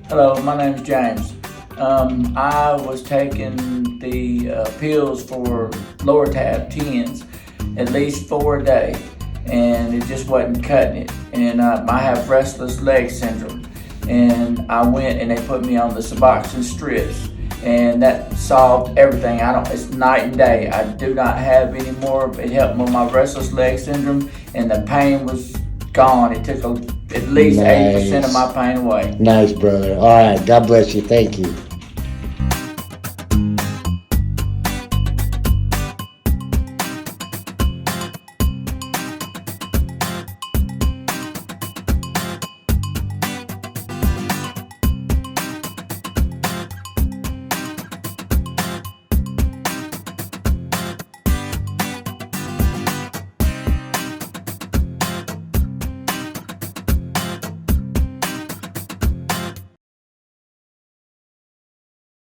Hello, my name is James. I was taking the pills for lower tab 10s at least 4 a day, and it just wasn't cutting it. And I have restless leg syndrome, and I went and they put me on the Suboxone strips, and that solved everything. It's night and day. I do not have any more. It helped with my restless leg syndrome, and the pain was gone. It took at least 80% of my pain away. Nice, brother. All right. God bless you. Thank you.